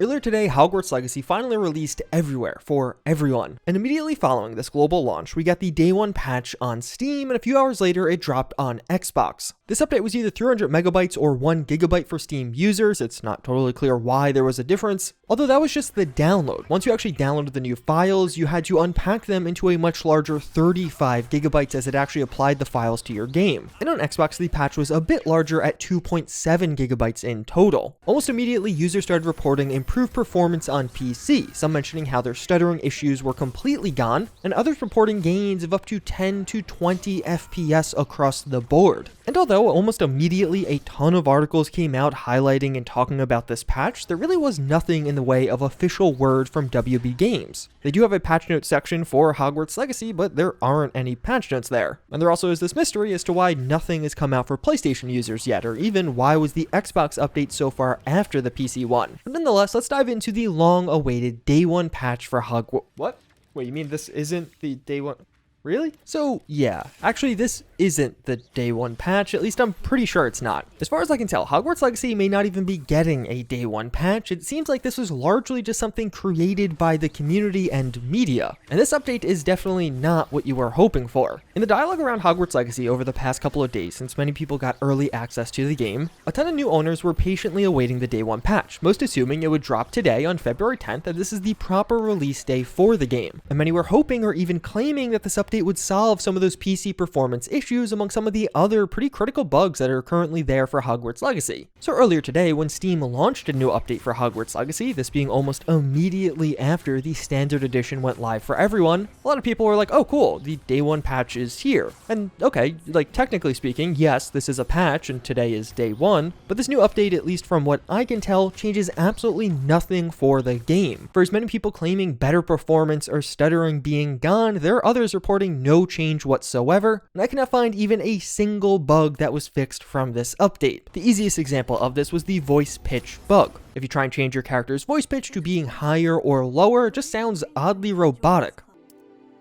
Earlier today, Hogwarts Legacy finally released everywhere for everyone. And immediately following this global launch, we got the day one patch on Steam, and a few hours later it dropped on Xbox. This update was either 300 megabytes or 1 gigabyte for Steam users. It's not totally clear why there was a difference, although that was just the download. Once you actually downloaded the new files, you had to unpack them into a much larger 35 gigabytes as it actually applied the files to your game. And on Xbox, the patch was a bit larger at 2.7 gigabytes in total. Almost immediately, users started reporting improved performance on PC, some mentioning how their stuttering issues were completely gone, and others reporting gains of up to 10 to 20 FPS across the board. And although almost immediately a ton of articles came out highlighting and talking about this patch, there really was nothing in the way of official word from WB Games. They do have a patch notes section for Hogwarts Legacy, but there aren't any patch notes there. And there also is this mystery as to why nothing has come out for PlayStation users yet, or even why was the Xbox update so far after the PC one. But nonetheless, let's dive into the long-awaited day one patch for Hogwarts. What? Wait, you mean this isn't the day one? Really? So yeah, actually this isn't the day one patch, at least I'm pretty sure it's not. As far as I can tell, Hogwarts Legacy may not even be getting a day one patch. It seems like this was largely just something created by the community and media. And this update is definitely not what you were hoping for. In the dialogue around Hogwarts Legacy over the past couple of days, since many people got early access to the game, a ton of new owners were patiently awaiting the day one patch, most assuming it would drop today on February 10th, and this is the proper release day for the game. And many were hoping or even claiming that this update would solve some of those PC performance issues among some of the other pretty critical bugs that are currently there for Hogwarts Legacy. So earlier today, when Steam launched a new update for Hogwarts Legacy, this being almost immediately after the standard edition went live for everyone, a lot of people were like, oh cool, the day one patch is here. And okay, like technically speaking, yes, this is a patch and today is day one, but this new update, at least from what I can tell, changes absolutely nothing for the game. For as many people claiming better performance or stuttering being gone, there are others reporting no change whatsoever, and I cannot find even a single bug that was fixed from this update. The easiest example of this was the voice pitch bug. If you try and change your character's voice pitch to being higher or lower, it just sounds oddly robotic.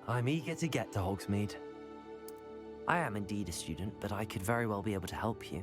I'm eager to get to Hogsmeade. I am indeed a student, but I could very well be able to help you.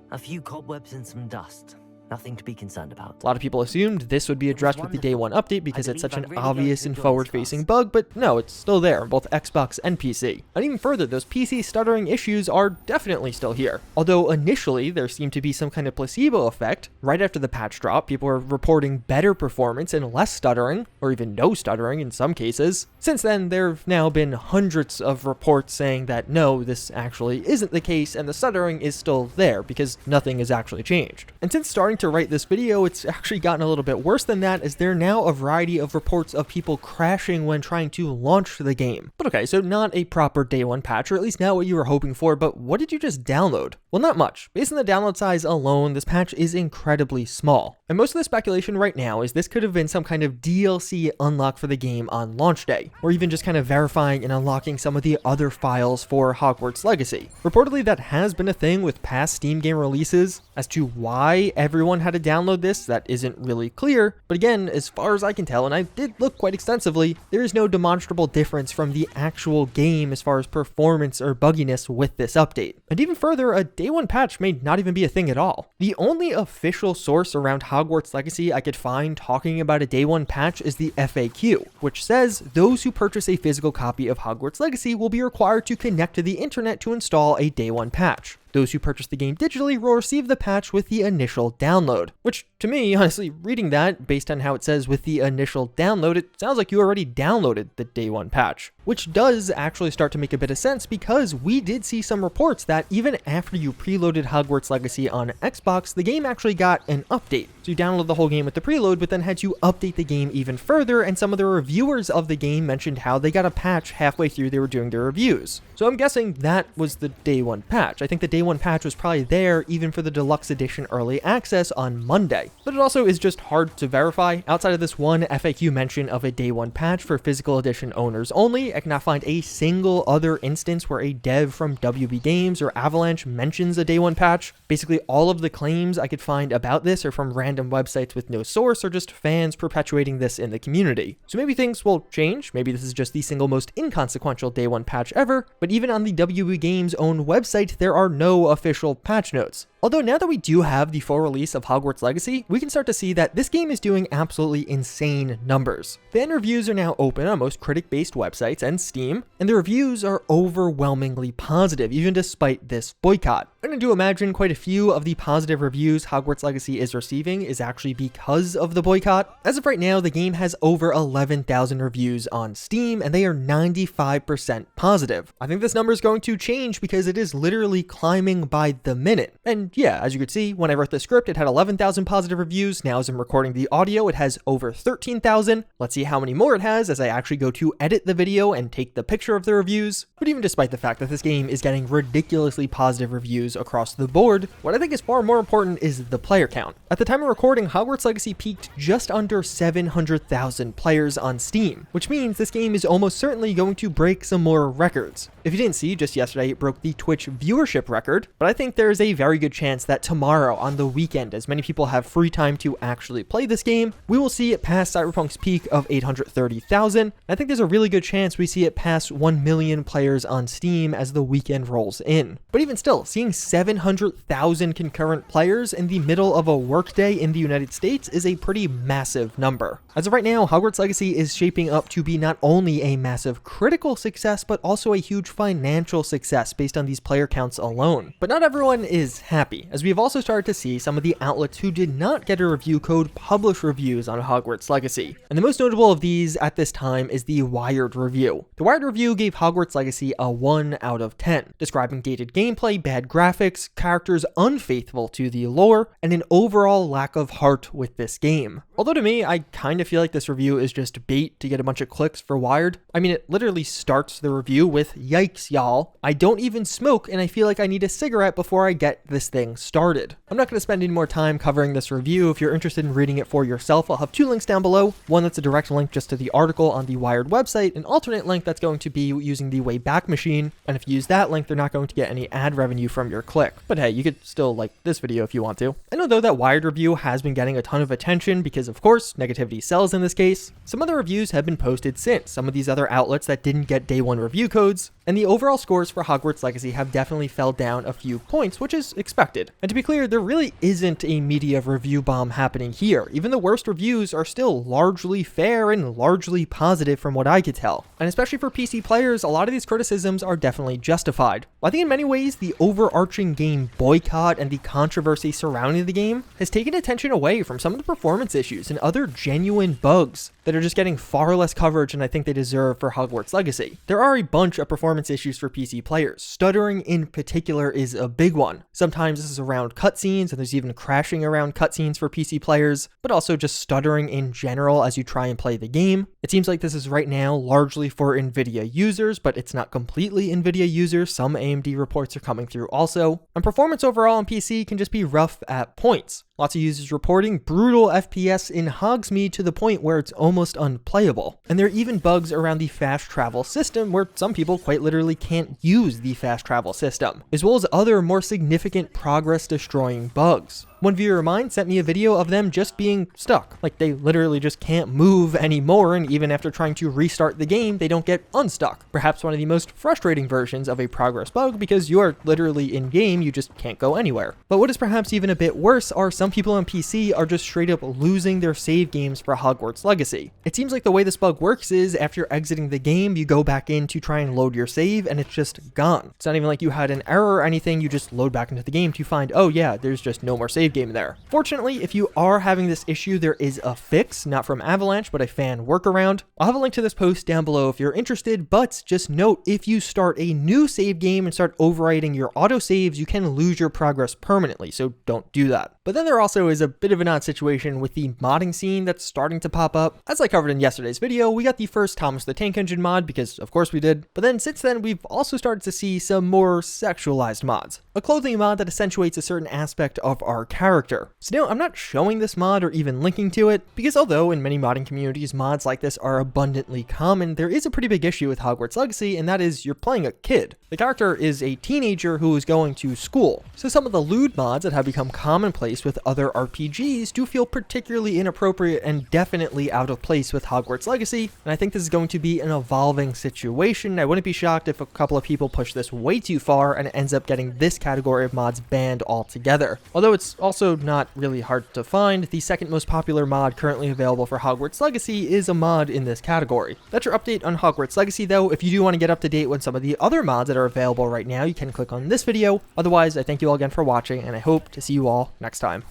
A few cobwebs and some dust. Nothing to be concerned about. A lot of people assumed this would be addressed with the day one update because it's such an obvious and forward-facing bug, but no, it's still there on both Xbox and PC. And even further, those PC stuttering issues are definitely still here. Although initially there seemed to be some kind of placebo effect, right after the patch drop, people were reporting better performance and less stuttering, or even no stuttering in some cases. Since then, there have now been hundreds of reports saying that no, this actually isn't the case, and the stuttering is still there because nothing has actually changed. And since starting to write this video, it's actually gotten a little bit worse than that, as there are now a variety of reports of people crashing when trying to launch the game. But okay, so not a proper day one patch, or at least not what you were hoping for, but what did you just download? Well, not much. Based on the download size alone, this patch is incredibly small. And most of the speculation right now is this could have been some kind of DLC unlock for the game on launch day, or even just kind of verifying and unlocking some of the other files for Hogwarts Legacy. Reportedly, that has been a thing with past Steam game releases. As to why everyone had to download this, that isn't really clear, but again, as far as I can tell, and I did look quite extensively, there is no demonstrable difference from the actual game as far as performance or bugginess with this update. And even further, a day one patch may not even be a thing at all. The only official source around Hogwarts Legacy I could find talking about a day one patch is the FAQ, which says those who purchase a physical copy of Hogwarts Legacy will be required to connect to the internet to install a day one patch. Those who purchase the game digitally will receive the patch with the initial download. Which, to me, honestly, reading that, based on how it says with the initial download, it sounds like you already downloaded the day one patch. Which does actually start to make a bit of sense, because we did see some reports that even after you preloaded Hogwarts Legacy on Xbox, the game actually got an update. So you download the whole game with the preload, but then had to update the game even further, and some of the reviewers of the game mentioned how they got a patch halfway through they were doing their reviews. So I'm guessing that was the day one patch. I think the day one patch was probably there even for the deluxe edition early access on Monday. But it also is just hard to verify. Outside of this one FAQ mention of a day one patch for physical edition owners only, I cannot find a single other instance where a dev from WB Games or Avalanche mentions a day one patch. Basically all of the claims I could find about this are from random websites with no source, or just fans perpetuating this in the community. So maybe things will change. Maybe this is just the single most inconsequential day one patch ever, but even on the WB Games own website, there are no official patch notes. Although now that we do have the full release of Hogwarts Legacy, we can start to see that this game is doing absolutely insane numbers. Fan reviews are now open on most critic-based websites and Steam, and the reviews are overwhelmingly positive, even despite this boycott. And I do imagine quite a few of the positive reviews Hogwarts Legacy is receiving is actually because of the boycott. As of right now, the game has over 11,000 reviews on Steam, and they are 95% positive. I think this number is going to change because it is literally climbing by the minute. And yeah, as you could see, when I wrote the script, it had 11,000 positive reviews. Now as I'm recording the audio, it has over 13,000. Let's see how many more it has as I actually go to edit the video and take the picture of the reviews. But even despite the fact that this game is getting ridiculously positive reviews across the board, what I think is far more important is the player count. At the time of recording, Hogwarts Legacy peaked just under 700,000 players on Steam, which means this game is almost certainly going to break some more records. If you didn't see, just yesterday it broke the Twitch viewership record, but I think there's a very good chance that tomorrow on the weekend, as many people have free time to actually play this game, we will see it pass Cyberpunk's peak of 830,000. I think there's a really good chance we see it pass 1 million players on Steam as the weekend rolls in. But even still, seeing 700,000 concurrent players in the middle of a workday in the United States is a pretty massive number. As of right now, Hogwarts Legacy is shaping up to be not only a massive critical success, but also a huge financial success based on these player counts alone. But not everyone is happy, as we've also started to see some of the outlets who did not get a review code publish reviews on Hogwarts Legacy. And the most notable of these at this time is the Wired review. The Wired review gave Hogwarts Legacy a 1 out of 10, describing dated gameplay, bad graphics, characters unfaithful to the lore, and an overall lack of heart with this game. Although to me, I kind of feel like this review is just bait to get a bunch of clicks for Wired. I mean, it literally starts the review with, "Yikes, y'all. I don't even smoke, and I feel like I need a cigarette before I get this thing started." I'm not going to spend any more time covering this review. If you're interested in reading it for yourself, I'll have 2 links down below. One that's a direct link just to the article on the Wired website, an alternate link that's going to be using the Wayback Machine, and if you use that link, they're not going to get any ad revenue from your click. But hey, you could still like this video if you want to. I know though that Wired review has been getting a ton of attention because of course, negativity sells in this case. Some other reviews have been posted since, some of these other outlets that didn't get day 1 review codes, and the overall scores for Hogwarts Legacy have definitely fell down a few points, which is expected. And to be clear, there really isn't a media review bomb happening here. Even the worst reviews are still largely fair and largely positive from what I could tell. And especially for PC players, a lot of these criticisms are definitely justified. I think in many ways, the overarching game boycott and the controversy surrounding the game has taken attention away from some of the performance issues and other genuine bugs that are just getting far less coverage than I think they deserve for Hogwarts Legacy. There are a bunch of performance issues for PC players. Stuttering in particular is a big one. Sometimes this is around cutscenes, and there's even crashing around cutscenes for PC players, but also just stuttering in general as you try and play the game. It seems like this is right now largely for Nvidia users, but it's not completely Nvidia users. Some AMD reports are coming through also. And performance overall on PC can just be rough at points. Lots of users reporting brutal FPS in Hogsmeade to the point where it's almost unplayable. And there are even bugs around the fast travel system where some people quite literally can't use the fast travel system, as well as other more significant progress destroying bugs. One viewer of mine sent me a video of them just being stuck. Like they literally just can't move anymore, and even after trying to restart the game, they don't get unstuck. Perhaps one of the most frustrating versions of a progress bug because you are literally in game, you just can't go anywhere. But what is perhaps even a bit worse are some people on PC are just straight up losing their save games for Hogwarts Legacy. It seems like the way this bug works is after you're exiting the game, you go back in to try and load your save and it's just gone. It's not even like you had an error or anything, you just load back into the game to find, oh yeah, there's just no more save game there. Fortunately, if you are having this issue, there is a fix, not from Avalanche, but a fan workaround. I'll have a link to this post down below if you're interested, but just note, if you start a new save game and start overwriting your autosaves, you can lose your progress permanently, so don't do that. But then there also is a bit of an odd situation with the modding scene that's starting to pop up. As I covered in yesterday's video, we got the first Thomas the Tank Engine mod, because of course we did, but then since then we've also started to see some more sexualized mods. A clothing mod that accentuates a certain aspect of our character character. So now I'm not showing this mod or even linking to it, because although in many modding communities mods like this are abundantly common, there is a pretty big issue with Hogwarts Legacy, and that is you're playing a kid. The character is a teenager who is going to school. So some of the lewd mods that have become commonplace with other RPGs do feel particularly inappropriate and definitely out of place with Hogwarts Legacy, and I think this is going to be an evolving situation. I wouldn't be shocked if a couple of people push this way too far and it ends up getting this category of mods banned altogether. Although it's also not really hard to find, the second most popular mod currently available for Hogwarts Legacy is a mod in this category. That's your update on Hogwarts Legacy though. If you do want to get up to date with some of the other mods that are available right now, you can click on this video. Otherwise, I thank you all again for watching, and I hope to see you all next time.